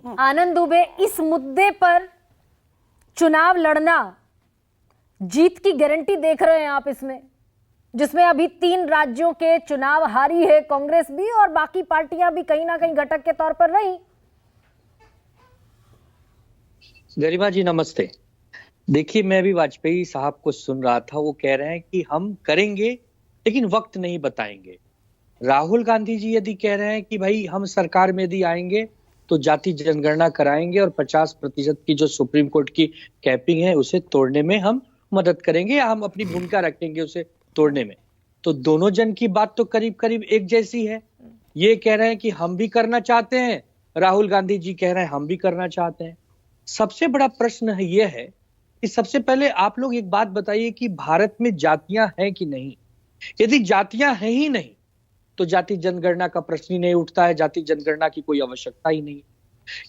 आनंद दुबे, इस मुद्दे पर चुनाव लड़ना जीत की गारंटी देख रहे हैं आप इसमें, जिसमें अभी 3 राज्यों के चुनाव हारी है कांग्रेस भी और बाकी पार्टियां भी कहीं ना कहीं घटक के तौर पर रही। गरिमा जी नमस्ते। देखिए, मैं भी वाजपेयी साहब को सुन रहा था, वो कह रहे हैं कि हम करेंगे लेकिन वक्त नहीं बताएंगे। राहुल गांधी जी यदि कह रहे हैं कि भाई हम सरकार में यदि आएंगे तो जाति जनगणना कराएंगे और 50% की जो सुप्रीम कोर्ट की कैपिंग है उसे तोड़ने में हम मदद करेंगे या हम अपनी भूमिका रखेंगे उसे तोड़ने में, तो दोनों जन की बात तो करीब करीब एक जैसी है। ये कह रहे हैं कि हम भी करना चाहते हैं, राहुल गांधी जी कह रहे हैं हम भी करना चाहते हैं। सबसे बड़ा प्रश्न यह है कि सबसे पहले आप लोग एक बात बताइए कि भारत में जातियां हैं कि नहीं। यदि जातियां हैं ही नहीं तो जाति जनगणना का प्रश्न ही नहीं उठता है, जाति जनगणना की कोई आवश्यकता ही नहीं।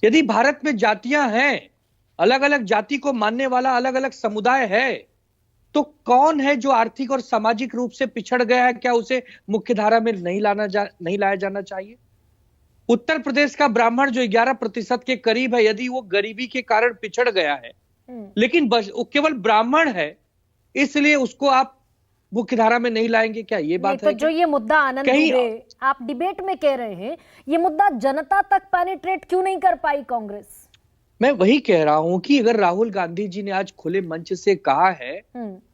यदि भारत में जातियां हैं, अलग अलग जाति को मानने वाला अलग अलग समुदाय है, तो कौन है जो आर्थिक और सामाजिक रूप से पिछड़ गया है? क्या उसे मुख्यधारा में नहीं लाया जाना चाहिए? उत्तर प्रदेश का ब्राह्मण जो 11% के करीब है, यदि वो गरीबी के कारण पिछड़ गया है लेकिन बस वो केवल ब्राह्मण है इसलिए उसको आप मुख्यधारा में नहीं लाएंगे, क्या ये बात है? तो जो ये मुद्दा आनंद दुबे आप डिबेट में कह रहे हैं, ये मुद्दा जनता तक पेनिट्रेट क्यों नहीं कर पाई कांग्रेस? मैं वही कह रहा हूं कि अगर राहुल गांधी जी ने आज खुले मंच से कहा है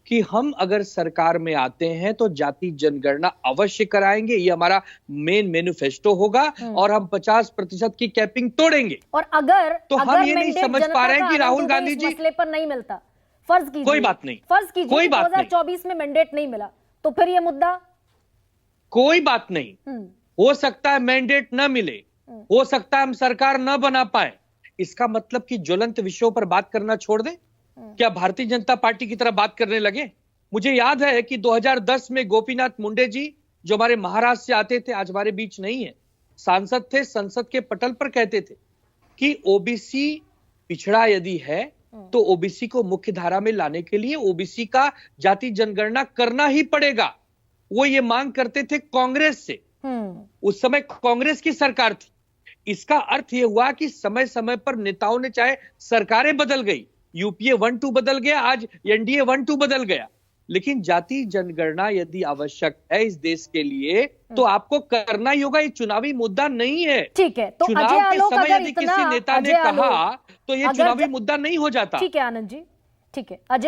कि हम अगर सरकार में आते हैं तो जाति जनगणना अवश्य कराएंगे, ये हमारा मेन मैनिफेस्टो होगा और हम 50% की कैपिंग तोड़ेंगे, और अगर तो हम ये नहीं समझ पा रहे हैं कि राहुल गांधी जी मसले पर नहीं मिलता, फर्ज कीजिए, कोई बात नहीं, फर्ज कीजिए कोई बात 2024 में मैंडेट नहीं मिला, तो फिर ये मुद्दा कोई बात नहीं, हो सकता है मैंडेट न मिले, हो सकता है हम सरकार न बना पाए, इसका मतलब कि ज्वलंत विषयों पर बात करना छोड़ दें? क्या भारतीय जनता पार्टी की तरह बात करने लगे? मुझे याद है कि 2010 में गोपीनाथ मुंडे जी जो हमारे महाराष्ट्र से आते थे, आज हमारे बीच नहीं है, सांसद थे, संसद के पटल पर कहते थे कि ओबीसी पिछड़ा यदि है तो ओबीसी को मुख्य धारा में लाने के लिए ओबीसी का जाति जनगणना करना ही पड़ेगा। वो ये मांग करते थे कांग्रेस से, उस समय कांग्रेस की सरकार थी। इसका अर्थ यह हुआ कि समय समय पर नेताओं ने, चाहे सरकारें बदल गई, यूपीए 1-2 बदल गया, आज एनडीए 1-2 बदल गया, लेकिन जाति जनगणना यदि आवश्यक है इस देश के लिए तो आपको करना ही होगा। ये चुनावी मुद्दा नहीं है। ठीक है, तो चुनाव के समय यदि किसी नेता ने कहा तो ये चुनावी मुद्दा नहीं हो जाता। ठीक है आनंद जी, ठीक है।